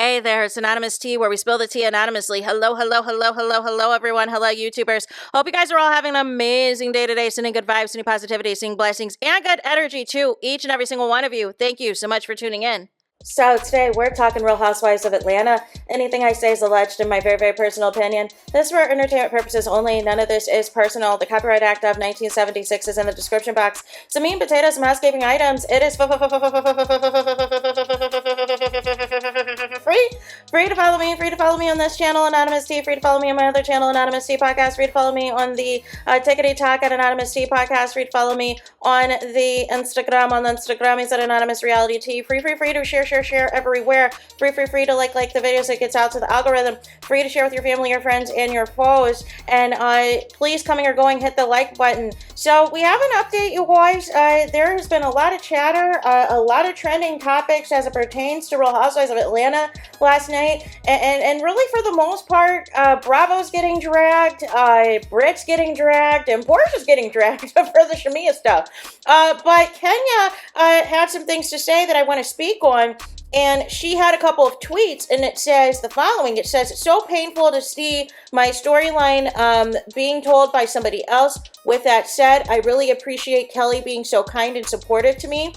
Hey there, it's Anonymous Tea, where we spill the tea anonymously. Hello, hello, hello, hello, hello, everyone. Hello, YouTubers. Hope you guys are all having an amazing day today, sending good vibes, sending positivity, sending blessings, and good energy to each and every single one of you. Thank you so much for tuning in. So today we're talking Real Housewives of Atlanta. Anything I say is alleged in my very, very personal opinion. This is for entertainment purposes only. None of this is personal. The Copyright Act of 1976 is in the description box. Some meat and potatoes, some housekeeping items. It is free to follow me. Free to follow me on this channel, Anonymous Tea. Free to follow me on my other channel, Anonymous Tea Podcast. Free to follow me on the Tickety Talk at Anonymous Tea Podcast. Free to follow me on the Instagram. On the Instagram is at Anonymous Reality Tea. Free to share everywhere. Free to like the videos. It gets out to the algorithm. Free to share with your family, your friends, and your foes. And please, coming or going, hit the like button. So we have an update, you guys. There has been a lot of chatter, a lot of trending topics as it pertains to Real Housewives of Atlanta last night. And really, for the most part, Bravo's getting dragged, Brit's getting dragged, and Portia's getting dragged for the Shamia stuff. But Kenya had some things to say that I want to speak on. And she had a couple of tweets, and it says the following. It says, "It's so painful to see my storyline being told by somebody else. With that said, I really appreciate Kelly being so kind and supportive to me."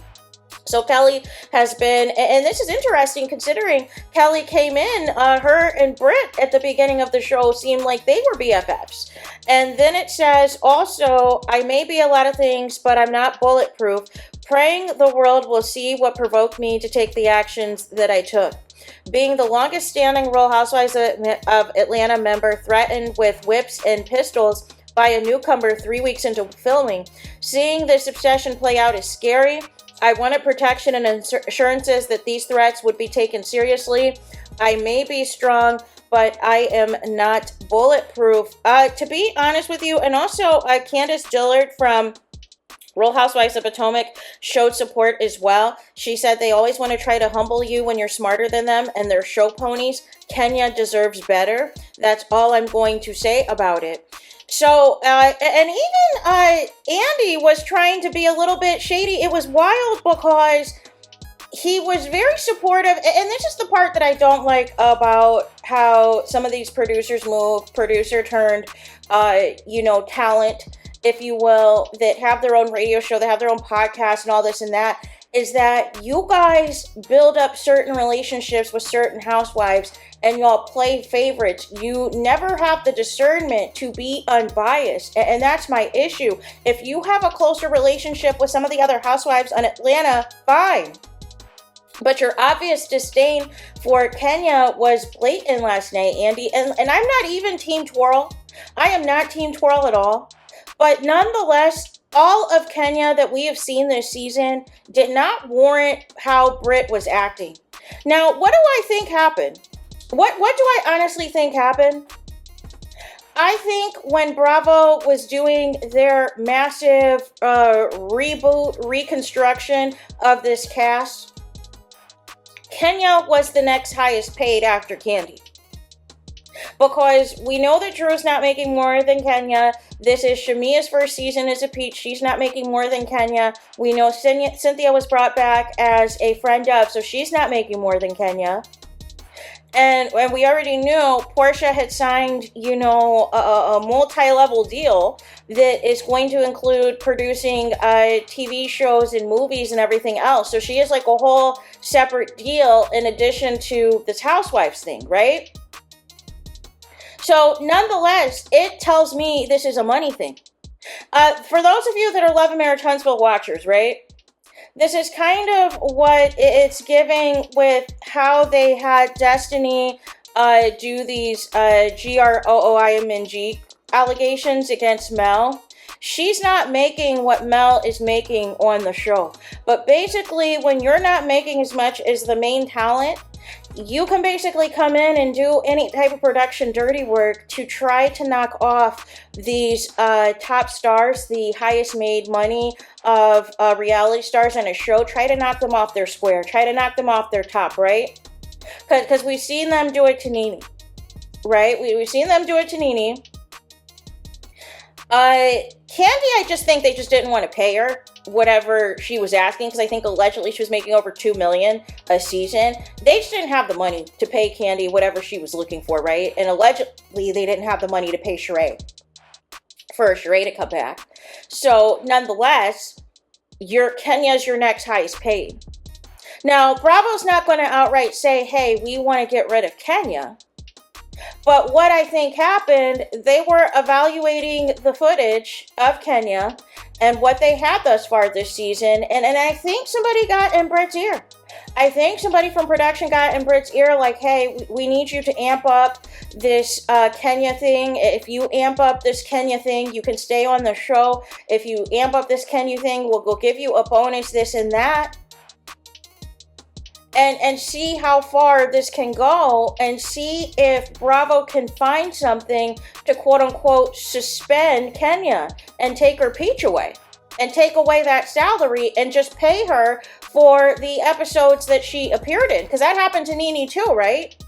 So Kelly has been, and this is interesting considering Kelly came in, her and Brit at the beginning of the show seemed like they were BFFs. And then it says, also, I may be a lot of things, but I'm not bulletproof. Praying the world will see what provoked me to take the actions that I took. Being the longest standing Real Housewives of Atlanta member threatened with whips and pistols by a newcomer 3 weeks into filming. Seeing this obsession play out is scary. I wanted protection and assurances that these threats would be taken seriously. I may be strong, but I am not bulletproof. To be honest with you, and also Candace Dillard from Real Housewives of Potomac showed support as well. She said they always want to try to humble you when you're smarter than them, and they're show ponies. Kenya deserves better. That's all I'm going to say about it. So, and even Andy was trying to be a little bit shady. It was wild because he was very supportive. And this is the part that I don't like about how some of these producers move. Producer turned, talent, if you will, that have their own radio show, they have their own podcast and all this and that, is that you guys build up certain relationships with certain housewives and y'all play favorites. You never have the discernment to be unbiased. And that's my issue. If you have a closer relationship with some of the other housewives in Atlanta, fine. But your obvious disdain for Kenya was blatant last night, Andy. And I'm not even Team Twirl. I am not Team Twirl at all. But nonetheless, all of Kenya that we have seen this season did not warrant how Brit was acting. Now, what do I think happened? What do I honestly think happened? I think when Bravo was doing their massive reboot, reconstruction of this cast, Kenya was the next highest paid after Kandi. Because we know that Drew's not making more than Kenya. This is Shamia's first season as a Peach. She's not making more than Kenya. We know Cynthia was brought back as a friend of, so she's not making more than Kenya. And we already knew Portia had signed, a multi-level deal that is going to include producing TV shows and movies and everything else. So she is like a whole separate deal in addition to this Housewives thing, right? So nonetheless, it tells me this is a money thing. For those of you that are Love and Marriage Huntsville watchers, right? This is kind of what it's giving with how they had Destiny do these GROOIMNG allegations against Mel. She's not making what Mel is making on the show. But basically, when you're not making as much as the main talent, you can basically come in and do any type of production dirty work to try to knock off these top stars, the highest made money of reality stars on a show. Try to knock them off their square. Try to knock them off their top, right? Because we've seen them do it to Nene, right? We've seen them do it to Nene. Candy, I just think they just didn't want to pay her whatever she was asking, because I think allegedly she was making over $2 million a season. They just didn't have the money to pay Candy whatever she was looking for, right? And allegedly they didn't have the money to pay Sheree for Sheree to come back. So nonetheless, Kenya's your next highest paid. Now, Bravo's not going to outright say, hey, we want to get rid of Kenya. But what I think happened, they were evaluating the footage of Kenya and what they had thus far this season. And I think somebody got in Brit's ear. I think somebody from production got in Brit's ear like, hey, we need you to amp up this Kenya thing. If you amp up this Kenya thing, you can stay on the show. If you amp up this Kenya thing, we'll give you a bonus, this and that. And see how far this can go, and see if Bravo can find something to quote-unquote suspend Kenya and take her peach away and take away that salary and just pay her for the episodes that she appeared in. Because that happened to Nene too, right?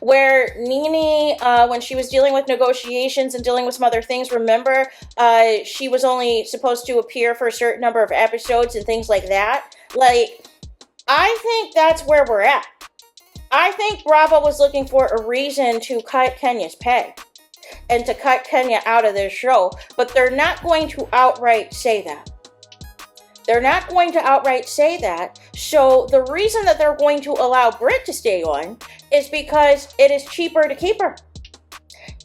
Where Nene, when she was dealing with negotiations and dealing with some other things, remember, she was only supposed to appear for a certain number of episodes and things like that. Like, I think that's where we're at. I think Bravo was looking for a reason to cut Kenya's pay and to cut Kenya out of this show, but they're not going to outright say that. They're not going to outright say that. So the reason that they're going to allow Brit to stay on is because it is cheaper to keep her.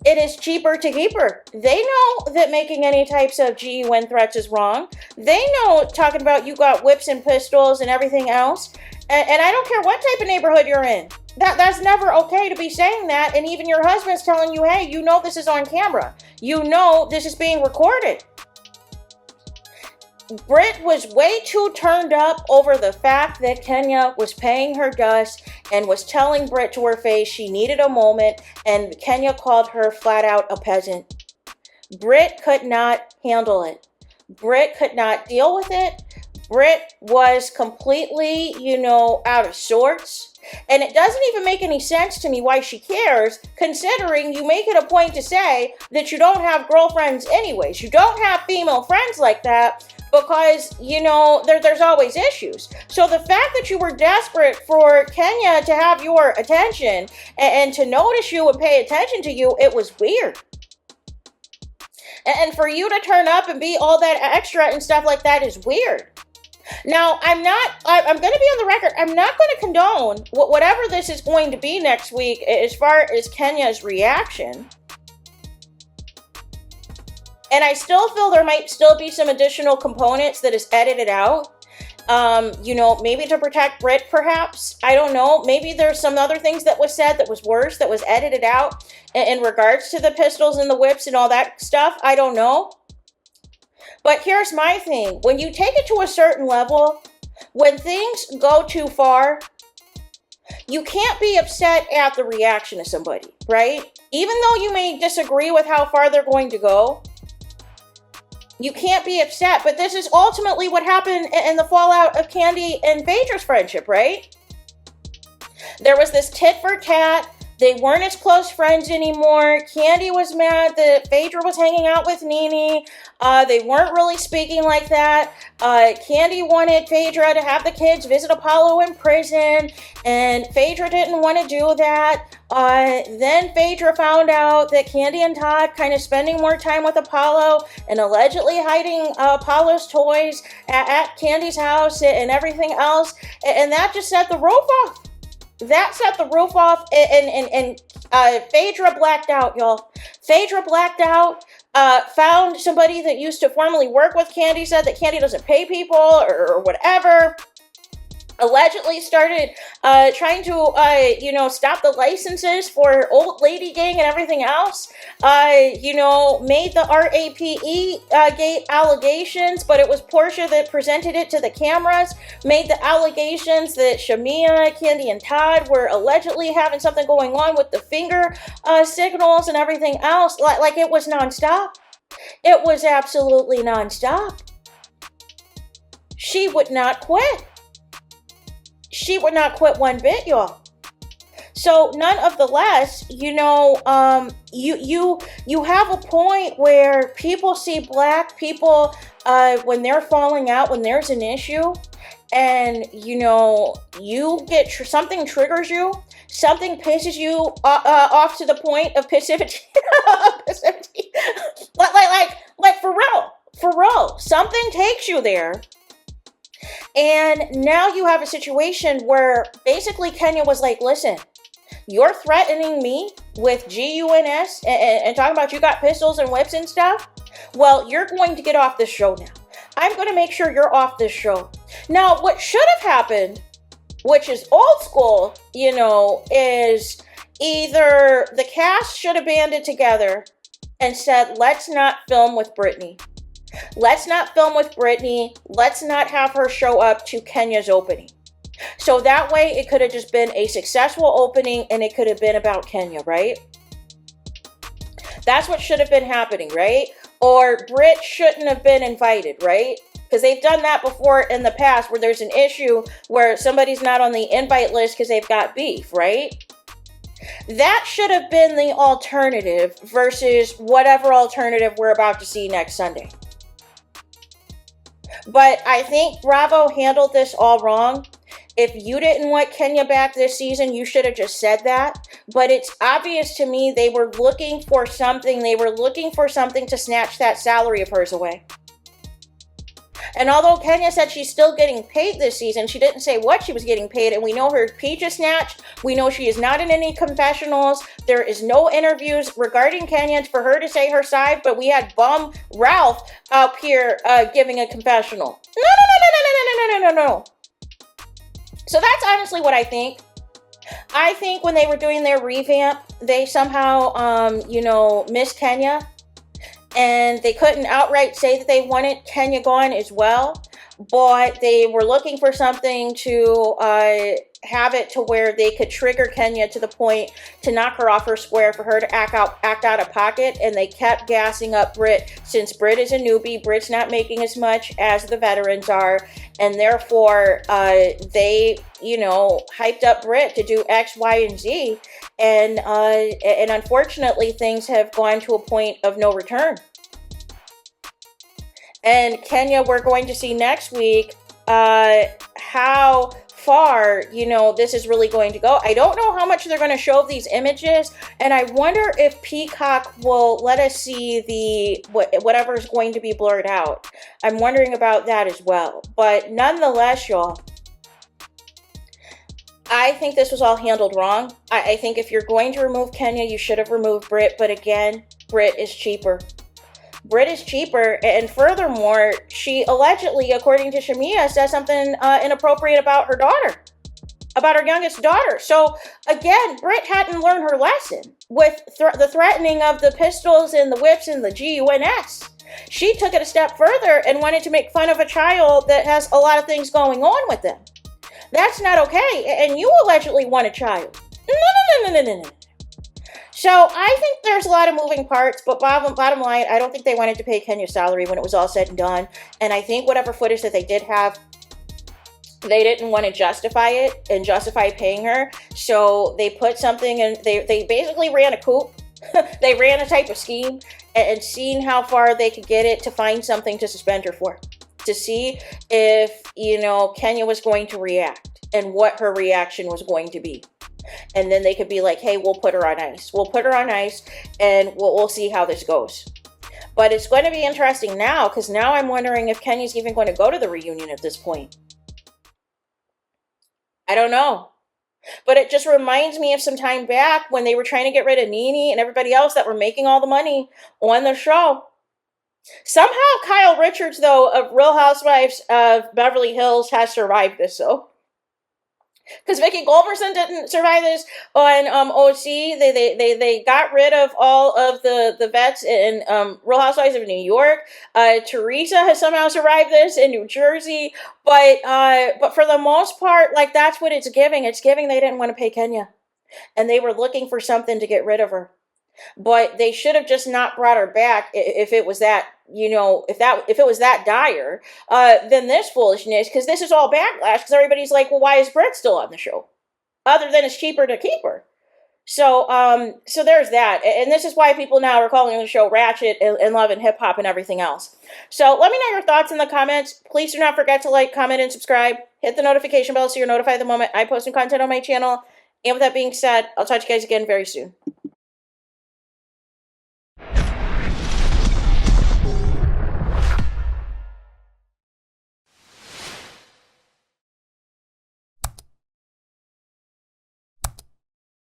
It is cheaper to keep her. They know that making any types of GUN threats is wrong. They know talking about you got whips and pistols and everything else. And I don't care what type of neighborhood you're in. That's never okay to be saying that. And even your husband's telling you, hey, you know this is on camera. You know this is being recorded. Brit was way too turned up over the fact that Kenya was paying her dust and was telling Brit to her face she needed a moment, and Kenya called her flat out a peasant. Brit could not handle it. Brit could not deal with it. Brit was completely, out of sorts. And it doesn't even make any sense to me why she cares, considering you make it a point to say that you don't have girlfriends anyways. You don't have female friends like that because, there's always issues. So the fact that you were desperate for Kenya to have your attention and to notice you and pay attention to you, it was weird. And for you to turn up and be all that extra and stuff like that is weird. Now, I'm going to be on the record, I'm not going to condone whatever this is going to be next week as far as Kenya's reaction. And I still feel there might still be some additional components that is edited out. Maybe to protect Brit, perhaps. I don't know. Maybe there's some other things that was said that was worse, that was edited out in regards to the pistols and the whips and all that stuff. I don't know. But here's my thing. When you take it to a certain level, when things go too far, you can't be upset at the reaction of somebody, right? Even though you may disagree with how far they're going to go, you can't be upset. But this is ultimately what happened in the fallout of Candy and Phaedra's friendship, right? There was this tit for tat. They weren't as close friends anymore. Candy was mad that Phaedra was hanging out with Nene. They weren't really speaking like that. Candy wanted Phaedra to have the kids visit Apollo in prison, and Phaedra didn't want to do that. Then Phaedra found out that Candy and Todd kind of spending more time with Apollo and allegedly hiding Apollo's toys at Candy's house and everything else. And that just set the roof off. That set the roof off, and Phaedra blacked out, y'all. Phaedra blacked out, found somebody that used to formerly work with Candy, said that Candy doesn't pay people or whatever. Allegedly started trying to, stop the licenses for Old Lady Gang and everything else. Made the RAPE gate allegations, but it was Portia that presented it to the cameras. Made the allegations that Shamia, Candy, and Todd were allegedly having something going on with the finger signals and everything else. Like it was nonstop. It was absolutely nonstop. She would not quit. She would not quit one bit, y'all. So none of the less, you have a point where people see black people when they're falling out, when there's an issue, and you get something triggers you, something pisses you off to the point of passivity. Passivity. like for real, something takes you there. And now you have a situation where basically Kenya was like, listen, you're threatening me with GUNS and talking about you got pistols and whips and stuff. Well, you're going to get off this show now. I'm going to make sure you're off this show. Now, what should have happened, which is old school, is either the cast should have banded together and said, let's not film with Brittany. Let's not film with Brittany. Let's not have her show up to Kenya's opening. So that way it could have just been a successful opening and it could have been about Kenya, right? That's what should have been happening, right? Or Brit shouldn't have been invited, right? Because they've done that before in the past where there's an issue where somebody's not on the invite list because they've got beef, right? That should have been the alternative versus whatever alternative we're about to see next Sunday. But I think Bravo handled this all wrong. If you didn't want Kenya back this season, you should have just said that. But it's obvious to me they were looking for something. They were looking for something to snatch that salary of hers away. And although Kenya said she's still getting paid this season, she didn't say what she was getting paid. And we know her peach is snatched. We know she is not in any confessionals. There is no interviews regarding Kenya for her to say her side. But we had bum Ralph up here giving a confessional. No. So that's honestly what I think. I think when they were doing their revamp, they somehow, missed Kenya. And they couldn't outright say that they wanted Kenya gone as well. But they were looking for something to have it to where they could trigger Kenya to the point to knock her off her square for her to act out of pocket. And they kept gassing up Brit. Since Brit is a newbie, Brit's not making as much as the veterans are. And therefore, they, hyped up Brit to do X, Y, and Z. And unfortunately, things have gone to a point of no return. And Kenya, we're going to see next week how far, this is really going to go. I don't know how much they're going to show of these images. And I wonder if Peacock will let us see whatever is going to be blurred out. I'm wondering about that as well. But nonetheless, y'all, I think this was all handled wrong. I think if you're going to remove Kenya, you should have removed Brit. But again, Brit is cheaper. Brit is cheaper. And furthermore, she allegedly, according to Shamia, says something inappropriate about her daughter, about her youngest daughter. So again, Brit hadn't learned her lesson with the threatening of the pistols and the whips and the GUNS. She took it a step further and wanted to make fun of a child that has a lot of things going on with them. That's not okay. And you allegedly want a child. No. So I think there's a lot of moving parts, but bottom line, I don't think they wanted to pay Kenya's salary when it was all said and done. And I think whatever footage that they did have, they didn't want to justify it and justify paying her. So they put something and they basically ran a coup. They ran a type of scheme and seeing how far they could get it to find something to suspend her for. To see if, Kenya was going to react and what her reaction was going to be. And then they could be like, hey, we'll put her on ice. We'll put her on ice and we'll see how this goes. But it's going to be interesting now because now I'm wondering if Kenya's even going to go to the reunion at this point. I don't know. But it just reminds me of some time back when they were trying to get rid of Nene and everybody else that were making all the money on the show. Somehow Kyle Richards, though, of Real Housewives of Beverly Hills has survived this, so. Because Vicky Goldberson didn't survive this on OC. They got rid of all of the vets in Real Housewives of New York. Teresa has somehow survived this in New Jersey. But for the most part, that's what it's giving. It's giving they didn't want to pay Kenya. And they were looking for something to get rid of her. But they should have just not brought her back if it was that, if it was that dire, than this foolishness, because this is all backlash, because everybody's like, well, why is Brit still on the show? other than it's cheaper to keep her. So, so there's that, and this is why people now are calling the show ratchet and love and hip hop and everything else. So let me know your thoughts in the comments. Please do not forget to like, comment, and subscribe. Hit the notification bell so you're notified the moment I post new content on my channel. And with that being said, I'll talk to you guys again very soon.